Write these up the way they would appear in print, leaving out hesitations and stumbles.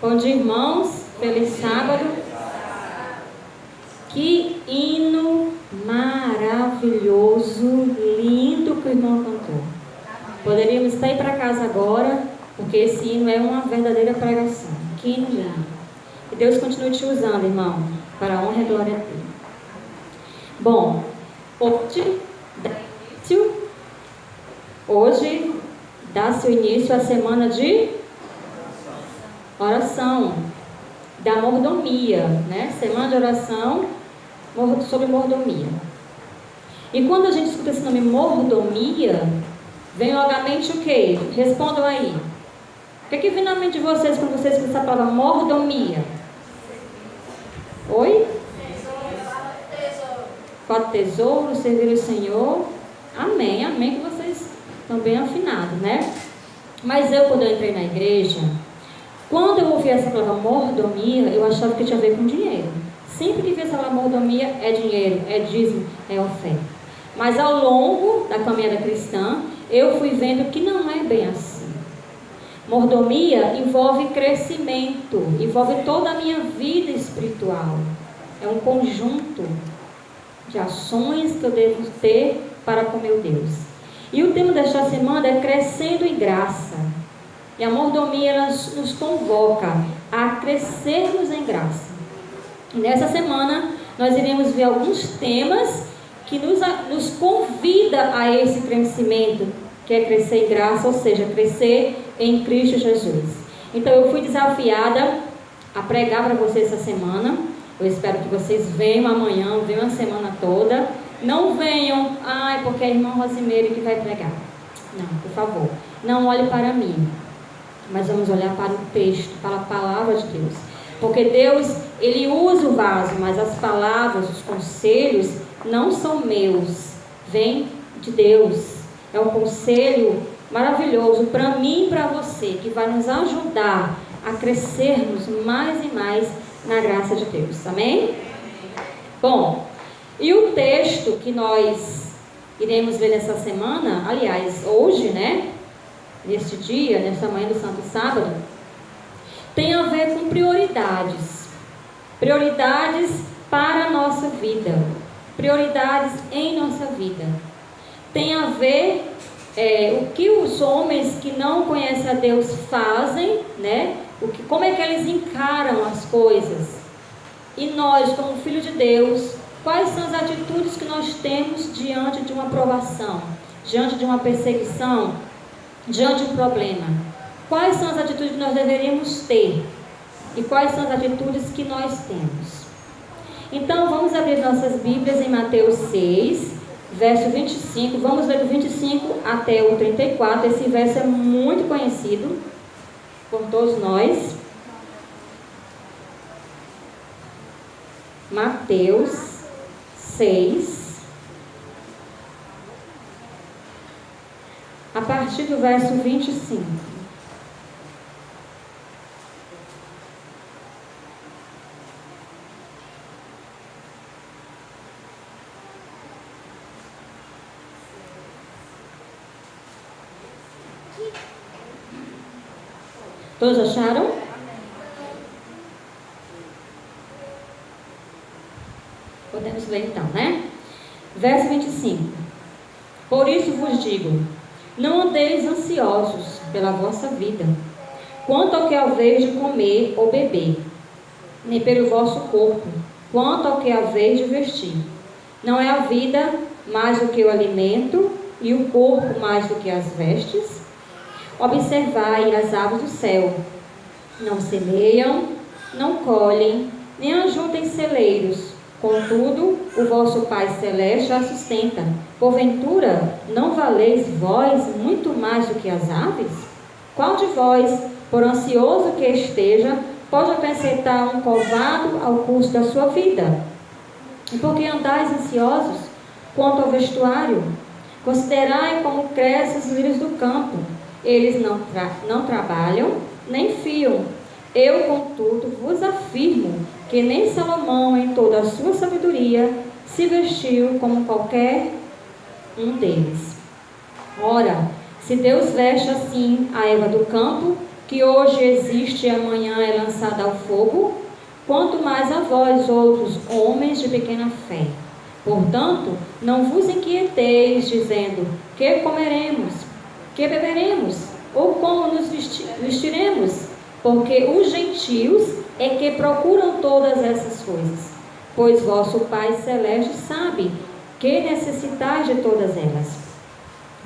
Bom dia, irmãos. Feliz sábado. Que hino maravilhoso, lindo que o irmão cantou. Poderíamos até ir para casa agora, porque esse hino é uma verdadeira pregação. Que hino lindo. Que Deus continue te usando, irmão, para a honra e glória dele. Bom, hoje dá-se o início à semana de oração, da mordomia, né? Semana de oração sobre mordomia. E quando a gente escuta esse nome mordomia, vem logo à mente o quê? Respondam aí. O que vem na mente de vocês quando vocês escutam a palavra mordomia? Oi? Quatro tesouros, servir o Senhor. Amém, amém, que vocês estão bem afinados, né? Mas eu, quando eu entrei na igreja, quando eu ouvi essa palavra mordomia, eu achava que tinha a ver com dinheiro. Sempre que vi essa palavra mordomia, é dinheiro, é dízimo, é oferta. Mas ao longo da caminhada cristã, eu fui vendo que não é bem assim. Mordomia envolve crescimento, envolve toda a minha vida espiritual. É um conjunto de ações que eu devo ter para com meu Deus. E o tema desta semana é crescendo em graça. E a mordomia ela nos convoca a crescermos em graça. E nessa semana nós iremos ver alguns temas que nos convida a esse crescimento, que é crescer em graça, ou seja, crescer em Cristo Jesus. Então eu fui desafiada a pregar para vocês essa semana. Eu espero que vocês venham amanhã, venham a semana toda. Não venham, porque é a irmã Rosimeire que vai pregar. Não, por favor, não olhe para mim, mas vamos olhar para o texto, para a palavra de Deus. Porque Deus, Ele usa o vaso, mas as palavras, os conselhos, não são meus, vem de Deus. É um conselho maravilhoso para mim e para você, que vai nos ajudar a crescermos mais e mais na graça de Deus. Amém? Bom, e o texto que nós iremos ler nessa semana, aliás, hoje, né? Neste dia, nesta manhã do Santo Sábado, tem a ver com prioridades. Prioridades para a nossa vida. Prioridades em nossa vida. Tem a ver o que os homens que não conhecem a Deus fazem, né? Como é que eles encaram as coisas. E nós, como filho de Deus, quais são as atitudes que nós temos diante de uma provação, diante de uma perseguição, diante de um problema? Quais são as atitudes que nós deveríamos ter? E quais são as atitudes que nós temos? Então, vamos abrir nossas Bíblias em Mateus 6, verso 25. Vamos ler do 25 até o 34. Esse verso é muito conhecido por todos nós. Mateus 6, a partir do verso 25. Todos acharam? Podemos ler então, né? Verso 25. Por isso vos digo, não andeis ansiosos pela vossa vida, quanto ao que haveis de comer ou beber, nem pelo vosso corpo, quanto ao que haveis de vestir. Não é a vida mais do que o alimento, e o corpo mais do que as vestes? Observai as aves do céu, não semeiam, não colhem, nem ajuntem celeiros, contudo, o vosso Pai Celeste a sustenta. Porventura, não valeis vós muito mais do que as aves? Qual de vós, por ansioso que esteja, pode acrescentar um covado ao curso da sua vida? E por que andais ansiosos quanto ao vestuário? Considerai como crescem os lírios do campo. Eles não trabalham, nem fiam. Eu, contudo, vos afirmo que nem Salomão, em toda a sua sabedoria, se vestiu como qualquer um deles. Ora, se Deus veste assim a erva do campo, que hoje existe e amanhã é lançada ao fogo? Quanto mais a vós, outros homens de pequena fé. Portanto, não vos inquieteis, dizendo: que comeremos? Que beberemos? Ou como nos vestiremos? Porque os gentios é que procuram todas essas coisas. Pois vosso Pai Celeste sabe que necessitais de todas elas.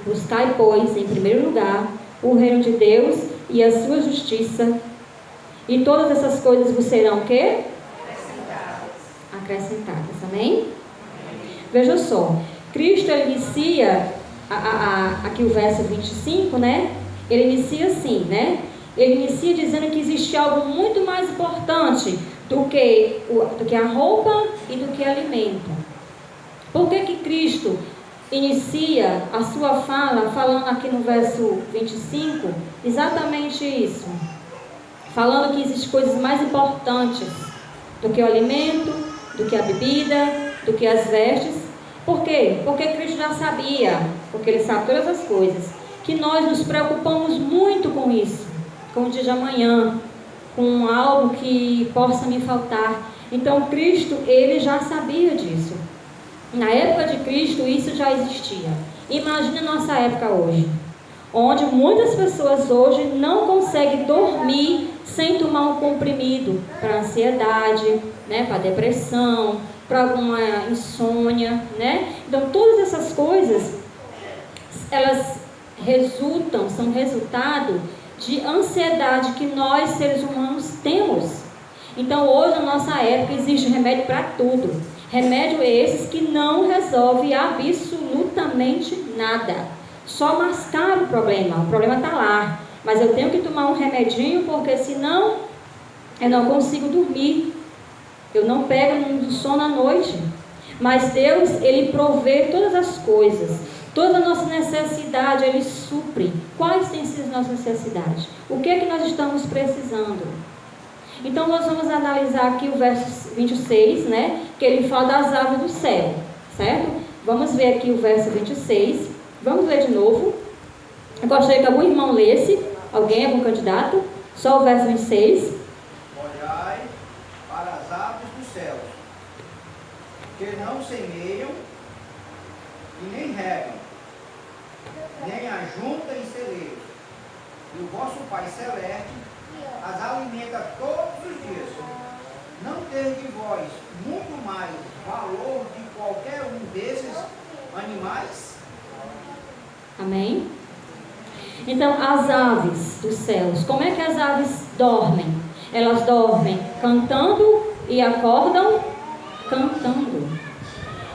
Buscai, pois, em primeiro lugar, o reino de Deus e a sua justiça, e todas essas coisas vos serão o quê? Acrescentadas. Amém? Veja só, Cristo inicia, aqui o verso 25, né? Ele inicia assim, né? Ele inicia dizendo que existe algo muito mais importante do que a roupa e do que alimento. Por que Cristo inicia a sua fala falando aqui no verso 25 exatamente isso? Falando que existem coisas mais importantes do que o alimento, do que a bebida, do que as vestes. Por quê? Porque Cristo já sabia, porque Ele sabe todas as coisas, que nós nos preocupamos muito com isso, com o dia de amanhã, com algo que possa me faltar. Então Cristo, Ele já sabia disso. Na época de Cristo isso já existia. Imagina a nossa época hoje, onde muitas pessoas hoje não conseguem dormir sem tomar um comprimido para ansiedade, né, para depressão, para alguma insônia, né? Então todas essas coisas, elas são resultado de ansiedade que nós seres humanos temos. Então hoje na nossa época existe remédio para tudo. Remédio esses que não resolve absolutamente nada. Só mascara o problema está lá. Mas eu tenho que tomar um remedinho, porque senão eu não consigo dormir. Eu não pego no sono à noite. Mas Deus, Ele provê todas as coisas. Toda a nossa necessidade, Ele supre. Quais têm sido as nossas necessidades? O que é que nós estamos precisando? Então nós vamos analisar aqui o verso 26, né? Que ele fala das aves do céu, certo? Vamos ver aqui o verso 26. Vamos ler de novo. Eu gostaria que algum irmão lesse. Algum candidato? Só o verso 26. Olhai para as aves dos céus, que não semeiam e nem regam, nem ajuntam em celeiros, e o vosso Pai Celeste as alimenta todos os dias. Não tendes vós muito mais valor de qualquer um desses animais? Amém? Então, as aves dos céus, como é que as aves dormem? Elas dormem cantando e acordam cantando.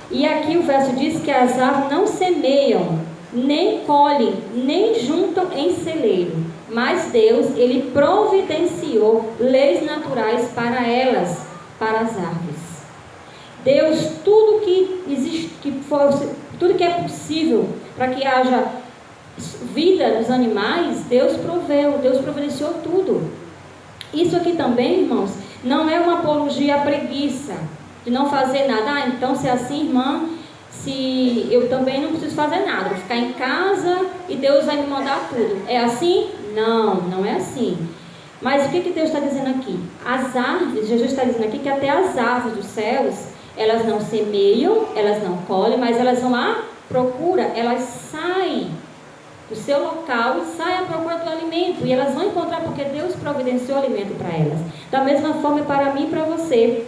E aqui o verso diz que as aves não semeiam, nem colhem, nem juntam em celeiro. Mas Deus, Ele providenciou leis naturais para elas, para as árvores. Deus, tudo que existe, tudo que é possível para que haja vida dos animais, Deus proveu, Deus providenciou tudo. Isso aqui também, irmãos, não é uma apologia à preguiça, de não fazer nada. Então, se é assim, irmã, se eu também não preciso fazer nada, vou ficar em casa e Deus vai me mandar tudo. É assim? Não, não é assim. Mas o que Deus está dizendo aqui? As árvores, Jesus está dizendo aqui que até as aves dos céus, elas não semeiam, elas não colhem, mas elas vão lá, procura, elas saem do seu local e saem à procura do alimento. E elas vão encontrar porque Deus providenciou alimento para elas. Da mesma forma para mim e para você.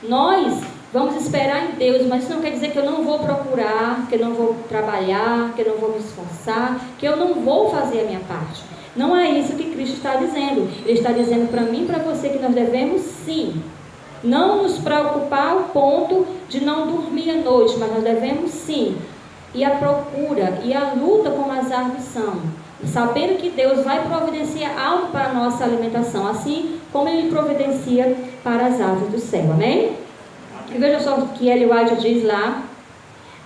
Nós vamos esperar em Deus, mas isso não quer dizer que eu não vou procurar, que eu não vou trabalhar, que eu não vou me esforçar, que eu não vou fazer a minha parte. Não é isso que Cristo está dizendo. Ele está dizendo para mim e para você que nós devemos sim, não nos preocupar ao ponto de não dormir à noite, mas nós devemos sim ir à procura e à luta como as árvores são, sabendo que Deus vai providenciar algo para a nossa alimentação, assim como Ele providencia para as aves do céu. Amém? E veja só o que Ellen White diz lá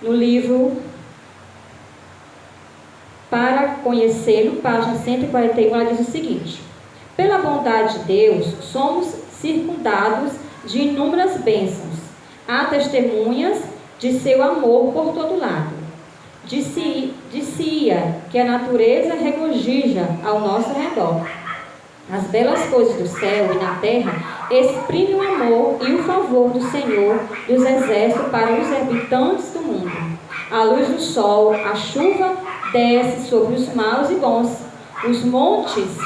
no livro Para Conhecê-lo, página 141, ela diz o seguinte: pela bondade de Deus, somos circundados de inúmeras bênçãos. Há testemunhas de seu amor por todo lado. Dizia que a natureza regozija ao nosso redor. As belas coisas do céu e na terra exprimem o amor e o favor do Senhor dos exércitos para os habitantes do mundo. A luz do sol, a chuva desce sobre os maus e bons. Os montes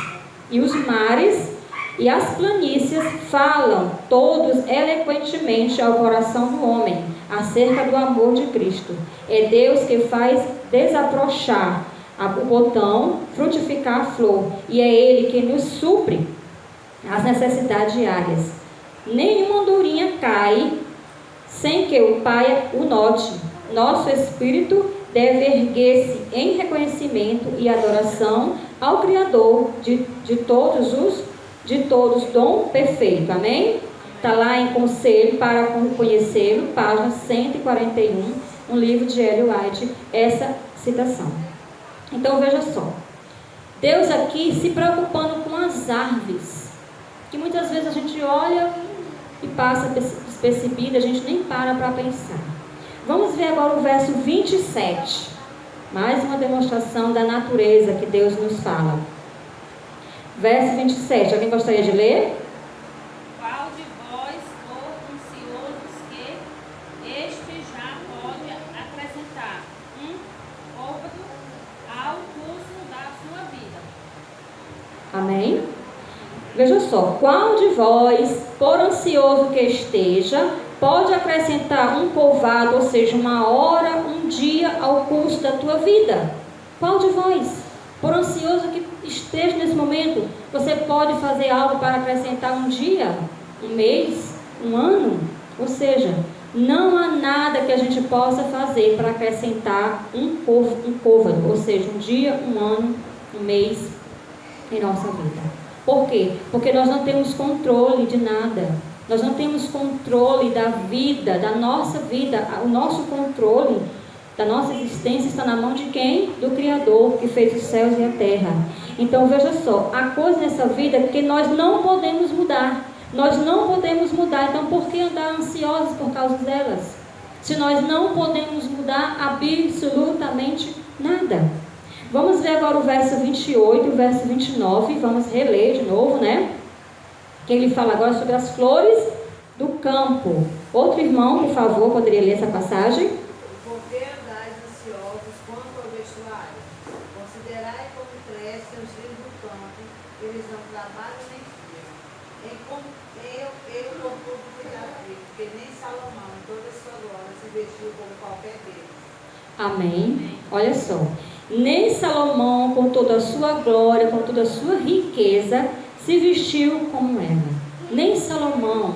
e os mares e as planícies falam todos eloquentemente ao coração do homem acerca do amor de Cristo. É Deus que faz desabrochar o botão, frutificar a flor, e é Ele que nos supre as necessidades diárias. Nenhuma andorinha cai sem que o Pai o note. Nosso espírito deve erguer-se em reconhecimento e adoração ao Criador de todos dom perfeito. Amém? Está lá em Conselho para Conhecê-lo, página 141, um livro de Ellen White, essa citação. Então veja só, Deus aqui se preocupando com as árvores, que muitas vezes a gente olha e passa despercebida, a gente nem para pensar. Vamos ver agora o verso 27, mais uma demonstração da natureza que Deus nos fala. Verso 27, alguém gostaria de ler? Qual de vós, for ansiosos, que este já pode acrescentar côvado ao curso da sua vida? Amém? Veja só, qual de vós, por ansioso que esteja, pode acrescentar um côvado, ou seja, uma hora, um dia ao curso da tua vida? Qual de vós, por ansioso que esteja nesse momento, você pode fazer algo para acrescentar um dia, um mês, um ano? Ou seja, não há nada que a gente possa fazer para acrescentar um côvado, ou seja, um dia, um ano, um mês em nossa vida. Por quê? Porque nós não temos controle de nada. Nós não temos controle da vida, da nossa vida. O nosso controle da nossa existência está na mão de quem? Do Criador, que fez os céus e a terra. Então veja só, há coisas nessa vida que nós não podemos mudar. Nós não podemos mudar. Então por que andar ansiosos por causa delas? Se nós não podemos mudar absolutamente nada. Vamos ver agora o verso 28 e o verso 29, vamos reler de novo, né? Que ele fala agora sobre as flores do campo. Outro irmão, por favor, poderia ler essa passagem? Por que andais ansiosos quanto ao vestuário? Considerai como crescem os lírios do campo, eles não trabalham nem fiam. Eu contudo cuidar dele, porque nem Salomão, em toda a sua glória, se vestiu como qualquer deles. Amém. Olha só. Nem Salomão, com toda a sua glória, com toda a sua riqueza, se vestiu como ela. Nem Salomão,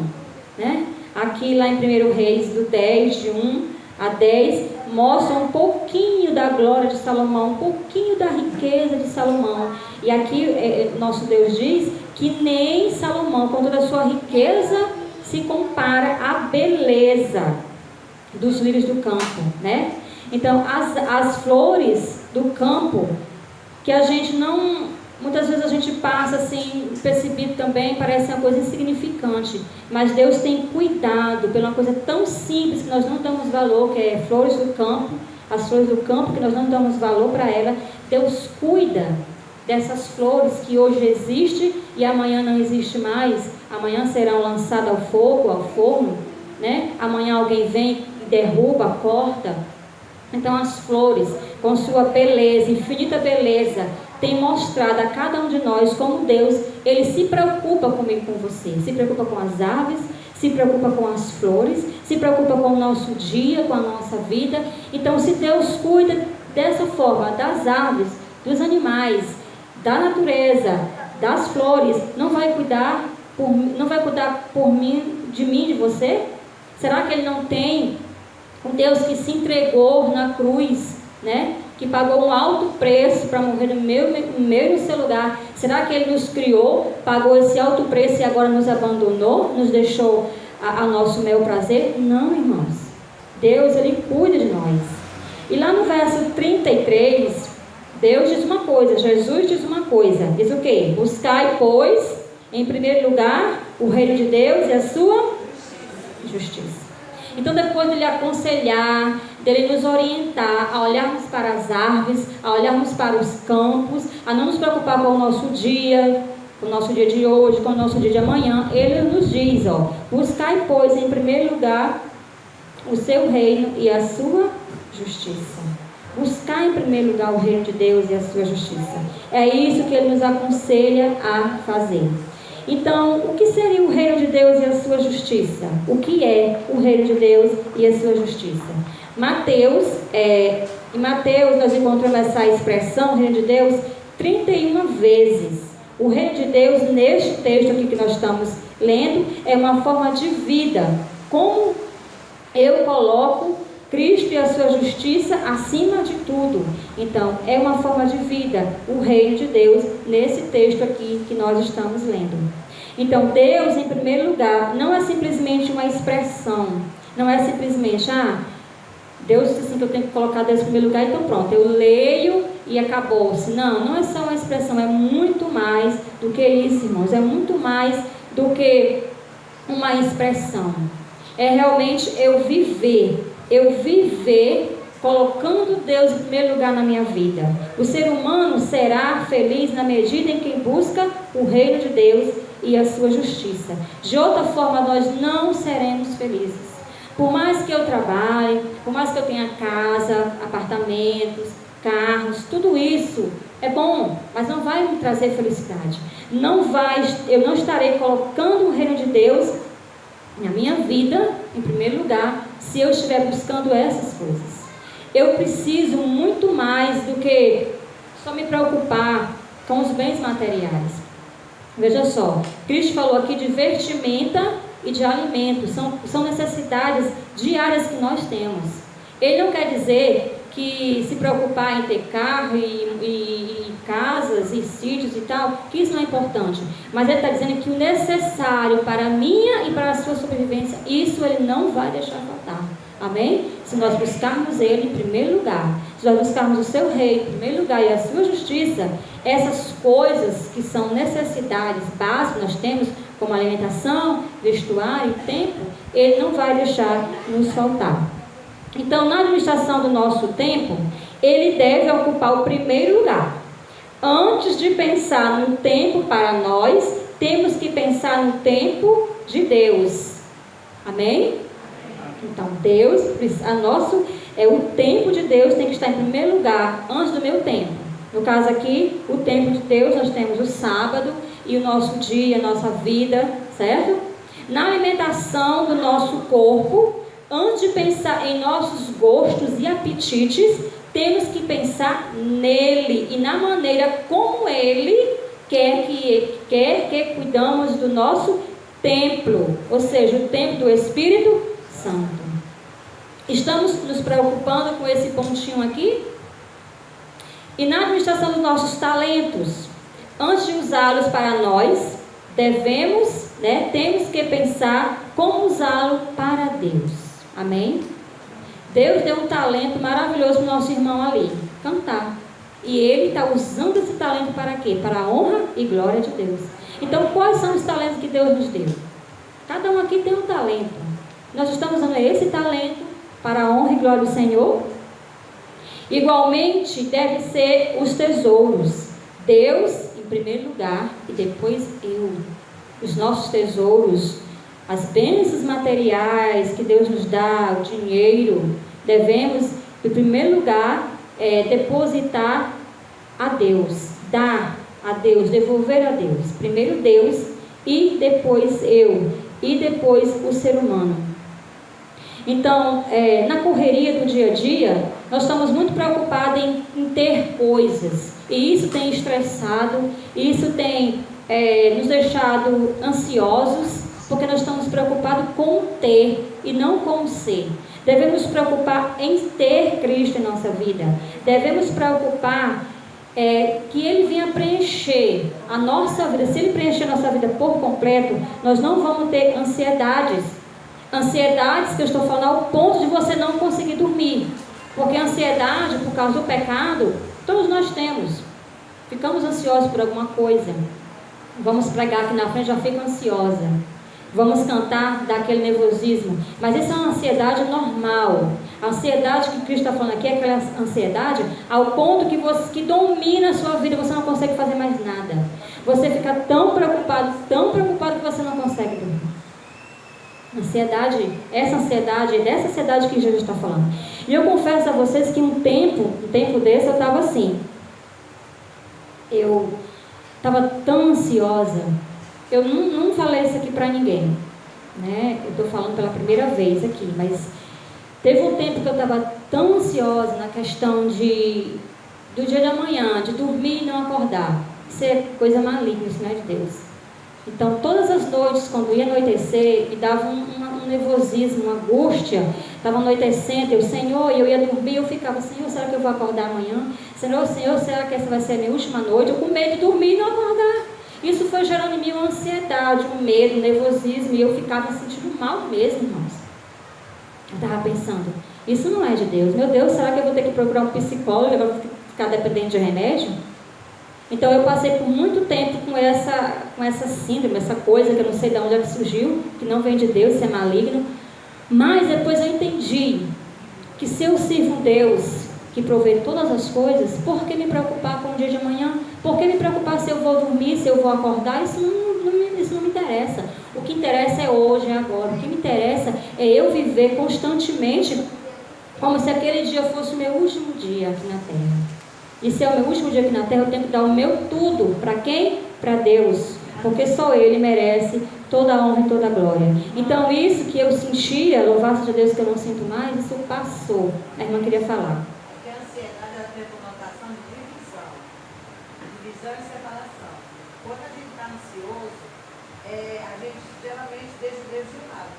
né? Aqui lá em 1 Reis, do 10, de 1 a 10, mostra um pouquinho da glória de Salomão, um pouquinho da riqueza de Salomão. E aqui nosso Deus diz que nem Salomão, com toda a sua riqueza, se compara à beleza dos lírios do campo, né? Então, as flores do campo, que a gente não, muitas vezes a gente passa assim, percebido também, parece uma coisa insignificante, mas Deus tem cuidado pela uma coisa tão simples que nós não damos valor, que é flores do campo, as flores do campo, que nós não damos valor para ela. Deus cuida dessas flores que hoje existem e amanhã não existe mais, amanhã serão lançadas ao fogo, ao forno, né? Amanhã alguém vem e derruba, corta. Então as flores, com sua beleza, infinita beleza, tem mostrado a cada um de nós como Deus, Ele se preocupa comigo e com você. Se preocupa com as aves, se preocupa com as flores, se preocupa com o nosso dia, com a nossa vida. Então se Deus cuida dessa forma das aves, dos animais, da natureza, das flores, não vai cuidar por mim, de você? Será que Ele não tem um Deus que se entregou na cruz, né? Que pagou um alto preço para morrer no meu e no seu lugar? Será que Ele nos criou, pagou esse alto preço e agora nos abandonou, nos deixou ao nosso mel prazer? Não, irmãos. Deus, Ele cuida de nós. E lá no verso 33, Deus diz uma coisa, Jesus diz uma coisa. Diz o quê? Buscai, pois, em primeiro lugar, o reino de Deus e a sua justiça. Então, depois de Ele aconselhar, dele nos orientar a olharmos para as árvores, a olharmos para os campos, a não nos preocupar com o nosso dia, com o nosso dia de hoje, com o nosso dia de amanhã, ele nos diz, buscai, pois, em primeiro lugar o seu reino e a sua justiça. Buscar em primeiro lugar o reino de Deus e a sua justiça. É isso que ele nos aconselha a fazer. Então, o que seria o reino de Deus e a sua justiça? O que é o reino de Deus e a sua justiça? Em Mateus nós encontramos essa expressão, reino de Deus, 31 vezes. O reino de Deus, neste texto aqui que nós estamos lendo, é uma forma de vida. Como eu coloco Cristo e a sua justiça acima de tudo. Então, é uma forma de vida, o reino de Deus, nesse texto aqui que nós estamos lendo. Então, Deus, em primeiro lugar, não é simplesmente uma expressão. Não é simplesmente, Deus disse assim que eu tenho que colocar Deus em primeiro lugar, então pronto, eu leio e acabou-se. Não é só uma expressão, é muito mais do que isso, irmãos. É muito mais do que uma expressão. É realmente eu viver colocando Deus em primeiro lugar na minha vida. O ser humano será feliz na medida em que busca o reino de Deus e a sua justiça. De outra forma, nós não seremos felizes. Por mais que eu trabalhe, por mais que eu tenha casa, apartamentos, carros, tudo isso é bom, mas não vai me trazer felicidade. Eu não estarei colocando o reino de Deus na minha vida em primeiro lugar se eu estiver buscando essas coisas. Eu preciso muito mais do que só me preocupar com os bens materiais. Veja só, Cristo falou aqui de vestimenta e de alimento, são necessidades diárias que nós temos. Ele não quer dizer que se preocupar em ter carro e casas e sítios e tal, que isso não é importante, mas ele está dizendo que o necessário para a minha e para a sua sobrevivência, isso ele não vai deixar faltar. Amém? Se nós buscarmos ele em primeiro lugar, se nós buscarmos o seu reino em primeiro lugar e a sua justiça, essas coisas que são necessidades básicas que nós temos, como alimentação, vestuário e tempo, ele não vai deixar nos faltar. Então, na administração do nosso tempo, ele deve ocupar o primeiro lugar. Antes de pensar no tempo para nós, temos que pensar no tempo de Deus. Amém? Então, o tempo de Deus tem que estar em primeiro lugar, antes do meu tempo. No caso aqui, o tempo de Deus, nós temos o sábado e o nosso dia, a nossa vida, certo? Na alimentação do nosso corpo, antes de pensar em nossos gostos e apetites, temos que pensar nele e na maneira como ele quer que cuidamos do nosso templo, ou seja, o templo do Espírito Santo. Estamos nos preocupando com esse pontinho aqui? E na administração dos nossos talentos, antes de usá-los para nós, temos que pensar como usá-lo para Deus. Amém? Deus deu um talento maravilhoso para o nosso irmão ali, cantar. E ele está usando esse talento para quê? Para a honra e glória de Deus. Então, quais são os talentos que Deus nos deu? Cada um aqui tem um talento. Nós estamos usando esse talento para a honra e glória do Senhor. Igualmente, deve ser os tesouros. Deus, em primeiro lugar, e depois eu. Os nossos tesouros, as bênçãos materiais que Deus nos dá, o dinheiro, devemos, em primeiro lugar, depositar a Deus, dar a Deus, devolver a Deus. Primeiro Deus e depois eu, e depois o ser humano. Então, na correria do dia a dia, nós estamos muito preocupados em ter coisas, e isso tem estressado, isso tem nos deixado ansiosos, porque nós estamos preocupados com o ter e não com o ser. Devemos nos preocupar em ter Cristo em nossa vida. Devemos nos preocupar que Ele venha preencher a nossa vida. Se Ele preencher a nossa vida por completo, nós não vamos ter ansiedades. Ansiedades que eu estou falando ao ponto de você não conseguir dormir. Porque a ansiedade, por causa do pecado, todos nós temos. Ficamos ansiosos por alguma coisa. Vamos pregar aqui na frente, já fico ansiosa. Vamos cantar daquele nervosismo. Mas isso é uma ansiedade normal. A ansiedade que Cristo está falando aqui é aquela ansiedade ao ponto que domina a sua vida. Você não consegue fazer mais nada. Você fica tão preocupado que você não consegue dormir. Ansiedade, essa ansiedade, é dessa ansiedade que Jesus está falando. E eu confesso a vocês que um tempo desse eu estava assim. Eu estava tão ansiosa. Eu não falei isso aqui para ninguém, né? Eu estou falando pela primeira vez aqui, mas teve um tempo que eu estava tão ansiosa na questão do dia de amanhã, de dormir e não acordar. Isso é coisa maligna, isso não é de Deus. Então, todas as noites, quando ia anoitecer, me dava um nervosismo, uma angústia. Estava anoitecendo, eu ia dormir, eu ficava, Senhor, será que eu vou acordar amanhã? Senhor, será que essa vai ser a minha última noite? Eu com medo de dormir e não acordar. Isso foi gerando em mim uma ansiedade, um medo, um nervosismo, e eu ficava me sentindo mal mesmo, irmãos. Eu estava pensando, isso não é de Deus. Meu Deus, será que eu vou ter que procurar um psicólogo, eu vou ficar dependente de remédio? Então eu passei por muito tempo com essa síndrome, essa coisa que eu não sei de onde ela surgiu, que não vem de Deus, isso é maligno. Mas depois eu entendi que se eu sirvo um Deus que provê todas as coisas, por que me preocupar com o dia de amanhã? Por que me preocupar se eu vou dormir, se eu vou acordar? Isso não me interessa. O que interessa é hoje, é agora. O que me interessa é eu viver constantemente como se aquele dia fosse o meu último dia aqui na Terra. E se é o meu último dia aqui na Terra, eu tenho que dar o meu tudo. Para quem? Para Deus. Porque só Ele merece toda a honra e toda a glória. Então isso que eu sentia, louvado seja Deus que eu não sinto mais, isso passou. A irmã queria falar. Porque a ansiedade ela tem a conotação de divisão e separação. Quando a gente está ansioso, a gente geralmente deixa Deus de lado.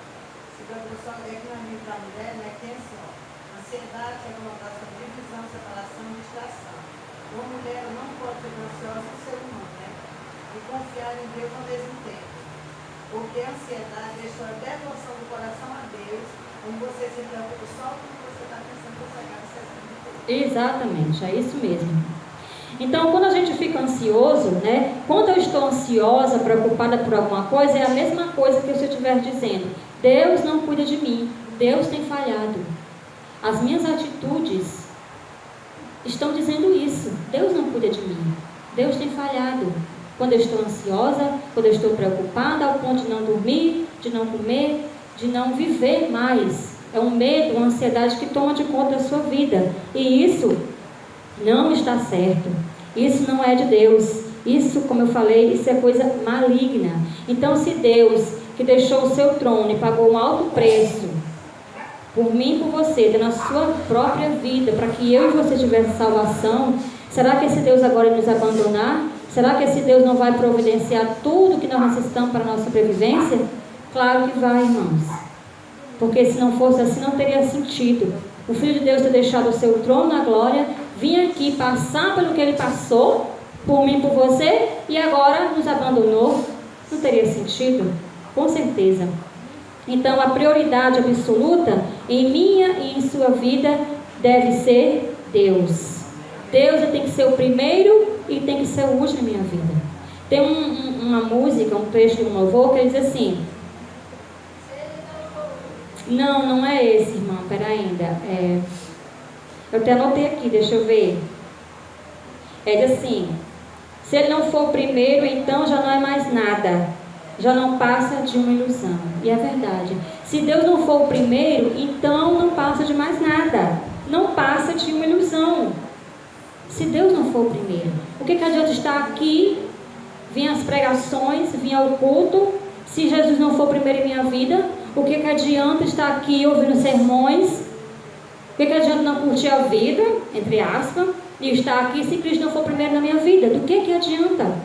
Se a pessoa é que na minha para a mulher, né, tem assim, ó, ansiedade tem a conotação de divisão, separação e distração. Uma mulher não pode ser ansiosa no ser humano, né? E confiar em Deus ao mesmo tempo. Porque a ansiedade deixa a devoção do coração a Deus, onde você se preocupa só com o que você está pensando que você acaba se. Exatamente, é isso mesmo. Então, quando a gente fica ansioso, né? Quando eu estou ansiosa, preocupada por alguma coisa, é a mesma coisa que se eu estiver dizendo: Deus não cuida de mim, Deus tem falhado. As minhas atitudes estão dizendo isso. Deus não cuida de mim, Deus tem falhado. Quando eu estou ansiosa, quando eu estou preocupada, ao ponto de não dormir, de não comer, de não viver mais. É um medo, uma ansiedade que toma de conta da sua vida. E isso não está certo. Isso não é de Deus. Isso, como eu falei, isso é coisa maligna. Então, se Deus, que deixou o seu trono e pagou um alto preço por mim e por você, dando a sua própria vida, para que eu e você tivesse salvação, será que esse Deus agora vai nos abandonar? Será que esse Deus não vai providenciar tudo que nós necessitamos para a nossa sobrevivência? Claro que vai, irmãos. Porque se não fosse assim, não teria sentido. O Filho de Deus ter deixado o seu trono na glória, vir aqui passar pelo que Ele passou, por mim e por você, e agora nos abandonou. Não teria sentido? Com certeza. Então, a prioridade absoluta em minha e em sua vida deve ser Deus. Deus tem que ser o primeiro e tem que ser o último na minha vida. Tem uma música, um trecho de um louvor que diz assim... Não é esse, irmão, pera ainda. Eu até anotei aqui, deixa eu ver. Diz assim: se ele não for o primeiro, então já não é mais nada. Já não passa de uma ilusão. E é verdade. Se Deus não for o primeiro, então não passa de mais nada. Não passa de uma ilusão. Se Deus não for o primeiro, o que adianta estar aqui, vir às pregações, vir ao culto, se Jesus não for o primeiro em minha vida? O que adianta estar aqui ouvindo sermões? O que adianta não curtir a vida, entre aspas, e estar aqui se Cristo não for o primeiro na minha vida? Do que adianta?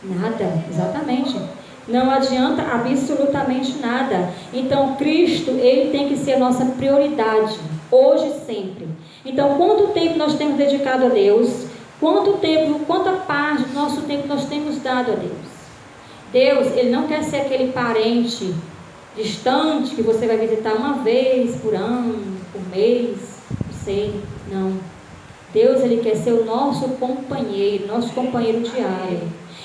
Nada, exatamente. Não adianta absolutamente nada. Então Cristo, Ele tem que ser a nossa prioridade, hoje e sempre. Então, quanto tempo nós temos dedicado a Deus? Quanta parte do nosso tempo nós temos dado a Deus? Deus, Ele não quer ser aquele parente distante que você vai visitar uma vez por ano, por mês, não sei, não. Deus, Ele quer ser o nosso companheiro diário.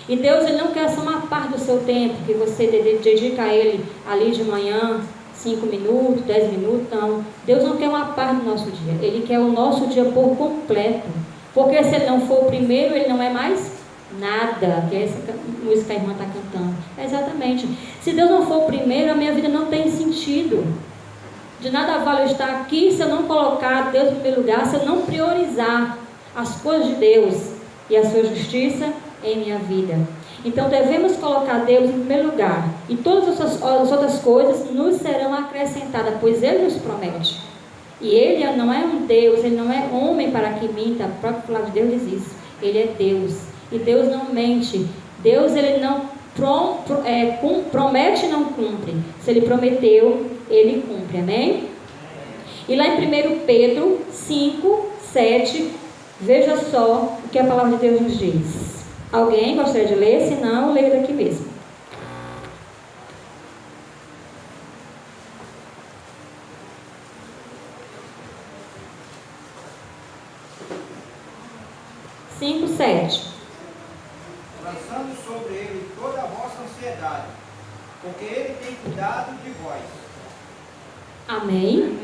E Deus, Ele não quer só uma parte do seu seu tempo, que você dedica a Ele ali de manhã, 5 minutos, 10 minutos, não. Deus não quer uma parte do nosso dia, Ele quer o nosso dia por completo. Porque se Ele não for o primeiro, Ele não é mais nada. Que é essa música que a irmã está cantando. Exatamente. Se Deus não for o primeiro, a minha vida não tem sentido. De nada vale eu estar aqui se eu não colocar Deus em primeiro lugar, se eu não priorizar as coisas de Deus e a sua justiça em minha vida. Então devemos colocar Deus em primeiro lugar, e todas as outras coisas nos serão acrescentadas, pois Ele nos promete. E Ele não é um Deus, Ele não é homem para que minta. O próprio palavra de Deus diz isso. Ele é Deus, e Deus não mente. Deus, Ele não promete e não cumpre. Se Ele prometeu, Ele cumpre, amém? E lá em 1 Pedro 5, 7, veja só o que a palavra de Deus nos diz. Alguém gostaria de ler? Se não, eu leio daqui mesmo. Cinco, 7. Lançando sobre ele toda a vossa ansiedade, porque ele tem cuidado de vós. Amém?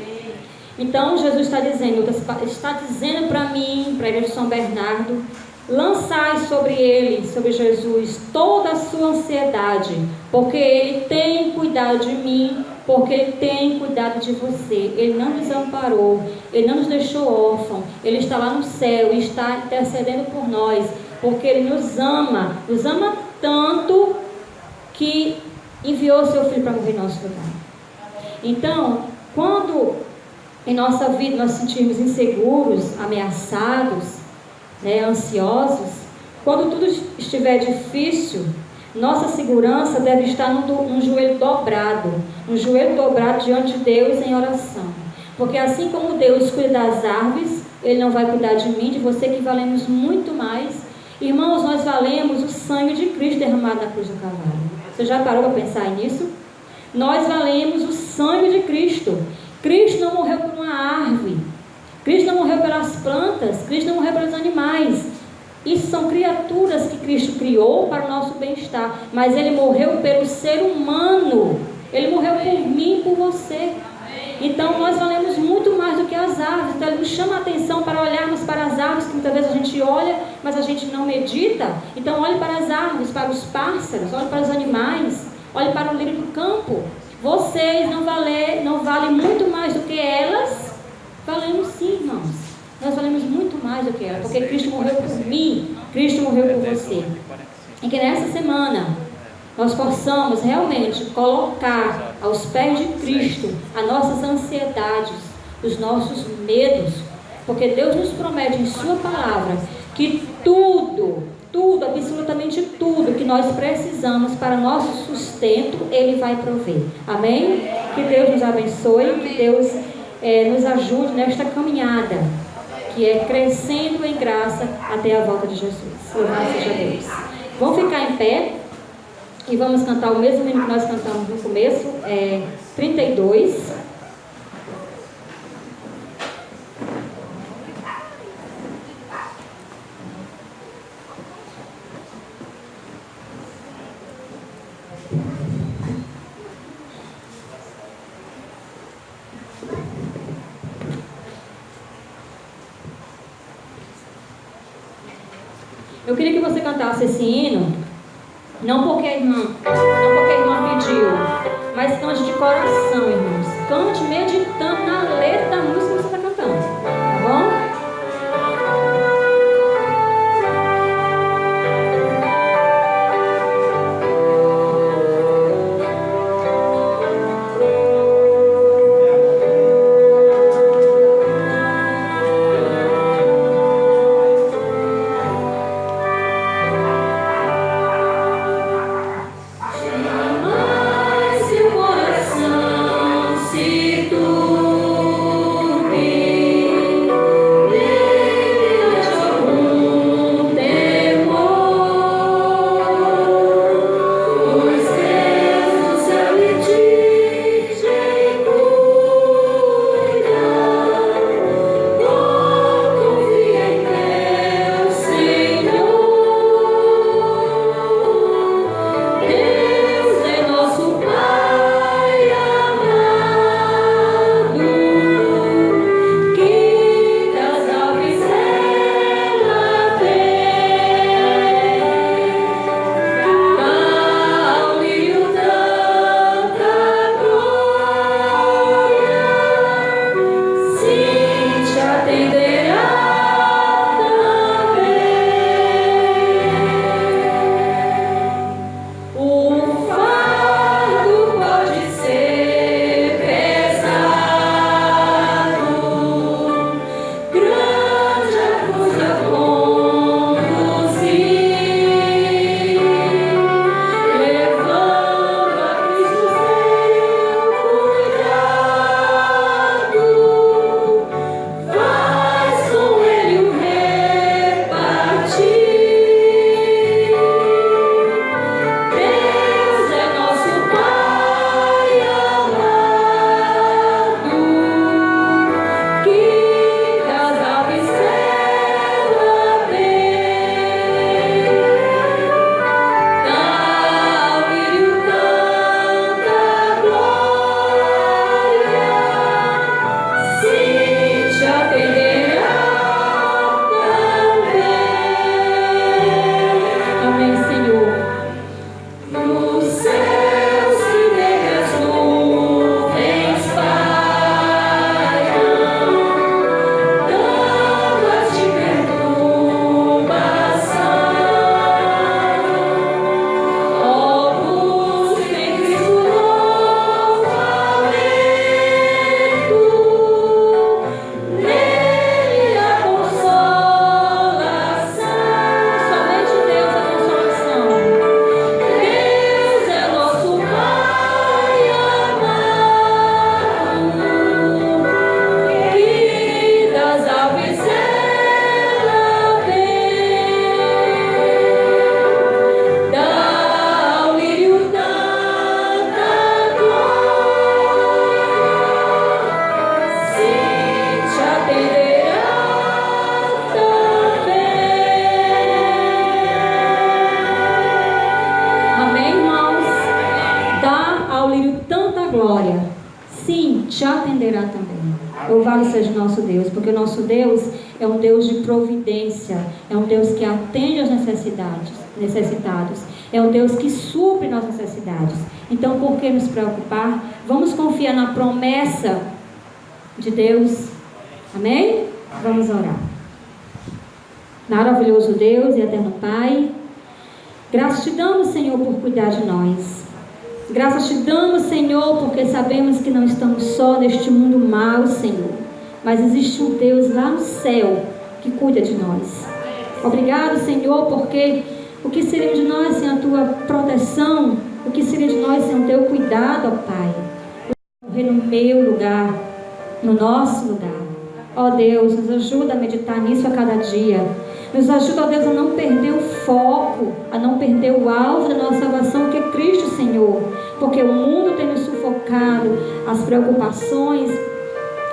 Então Jesus está dizendo para mim, para a igreja de São Bernardo, lançai sobre ele, sobre Jesus, toda a sua ansiedade, porque Ele tem cuidado de mim, porque Ele tem cuidado de você. Ele não nos amparou, Ele não nos deixou órfãos, Ele está lá no céu e está intercedendo por nós, porque Ele nos ama tanto que enviou seu Filho para morrer em nosso lugar. Então, quando em nossa vida nós sentirmos inseguros, ameaçados, ansiosos, quando tudo estiver difícil, nossa segurança deve estar num joelho dobrado diante de Deus em oração, porque assim como Deus cuida das árvores, Ele não vai cuidar de mim, de você, que valemos muito mais. Irmãos, nós valemos o sangue de Cristo derramado na cruz do Calvário. Você já parou para pensar nisso? Nós valemos o sangue de Cristo. Cristo não morreu por uma árvore, Cristo não morreu pelas plantas, Cristo não morreu pelos animais. Isso são criaturas que Cristo criou para o nosso bem-estar, mas Ele morreu pelo ser humano. Ele morreu por mim e por você. Então nós valemos muito mais do que as árvores. Então Ele nos chama a atenção para olharmos para as árvores, que muitas vezes a gente olha, mas a gente não medita. Então olhe para as árvores, para os pássaros, olhe para os animais, olhe para o lírio do campo. Vocês não valem muito mais do que elas. Valemos sim, irmãos. Nós valemos muito mais do que elas, porque Cristo morreu por mim, Cristo morreu por você. E que nessa semana nós possamos realmente colocar aos pés de Cristo as nossas ansiedades, os nossos medos, porque Deus nos promete em sua palavra que tudo, absolutamente tudo que nós precisamos para nosso sustento, Ele vai prover. Amém? Que Deus nos abençoe, que Deus nos ajude nesta caminhada, que é crescendo em graça até a volta de Jesus. Louvado seja Deus. Vamos ficar em pé e vamos cantar o mesmo hino que nós cantamos no começo, 32. Eu queria que você cantasse esse hino, não porque a irmã pediu, mas cante de coração, irmãos. Cante meditando na letra da música que você está cantando, tá bom? Mas se o coração se tu glória, sim, te atenderá também. Louvado seja o nosso Deus, porque o nosso Deus é um Deus de providência, é um Deus que atende às necessitados, é um Deus que supre nossas necessidades. Então, por que nos preocupar? Vamos confiar na promessa de Deus. Amém? Vamos orar. Maravilhoso Deus e eterno Pai, graças te damos, Senhor, por cuidar de nós. Graças te damos, Senhor, porque sabemos que não estamos só neste mundo mau, Senhor, mas existe um Deus lá no céu que cuida de nós. Obrigado, Senhor, porque o que seria de nós sem a tua proteção? O que seria de nós sem o teu cuidado, ó Pai? Morrer no meu lugar, no nosso lugar. Ó Deus, nos ajuda a meditar nisso a cada dia. Nos ajuda, ó Deus, a não perder o foco, a não perder o alvo da nossa salvação, que é Cristo, Senhor. Porque o mundo tem nos sufocado, as preocupações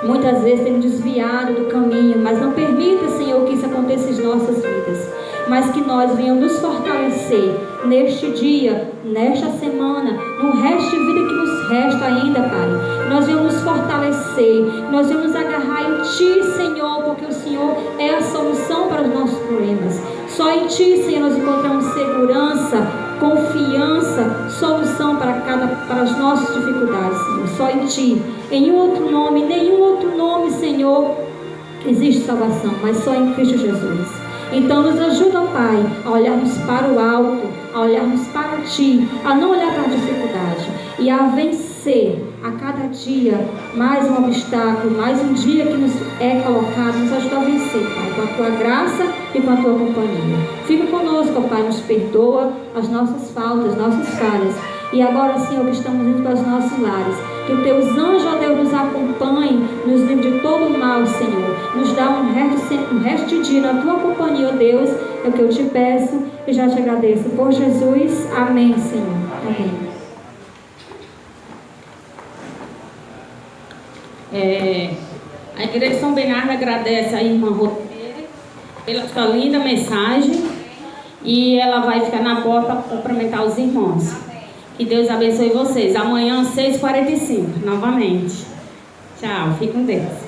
muitas vezes tem nos desviado do caminho. Mas não permita, Senhor, que isso aconteça em nossas vidas. Mas que nós venhamos nos fortalecer neste dia, nesta semana, no resto de vida que nos resta ainda, Pai. Nós venhamos nos fortalecer, nós venhamos agarrar em Ti, Senhor, porque o Senhor é a solução para os nossos problemas. Só em Ti, Senhor, nós encontramos segurança, confiança, solução para as nossas dificuldades, Senhor. Só em Ti. Em nenhum outro nome, Senhor, existe salvação, mas só em Cristo Jesus. Então nos ajuda, Pai, a olharmos para o alto, a olharmos para Ti, a não olhar para a dificuldade e a vencer a cada dia mais um obstáculo, mais um dia que nos é colocado. Nos ajuda a vencer, Pai, com a Tua graça e com a Tua companhia. Fica conosco, Pai, nos perdoa as nossas faltas, nossas falhas. E agora, Senhor, que estamos indo para os nossos lares, que os Teus anjos, ó Deus, nos acompanhem, nos livre de todo o mal, Senhor. Nos dá um resto de dia na Tua companhia, ó Deus. É o que eu te peço e já te agradeço. Por Jesus, amém, Senhor. Amém. A Igreja de São Bernardo agradece a irmã Roteira pela sua linda mensagem. E ela vai ficar na porta para cumprimentar os irmãos. Que Deus abençoe vocês. Amanhã, 6h45, novamente. Tchau, fique com Deus.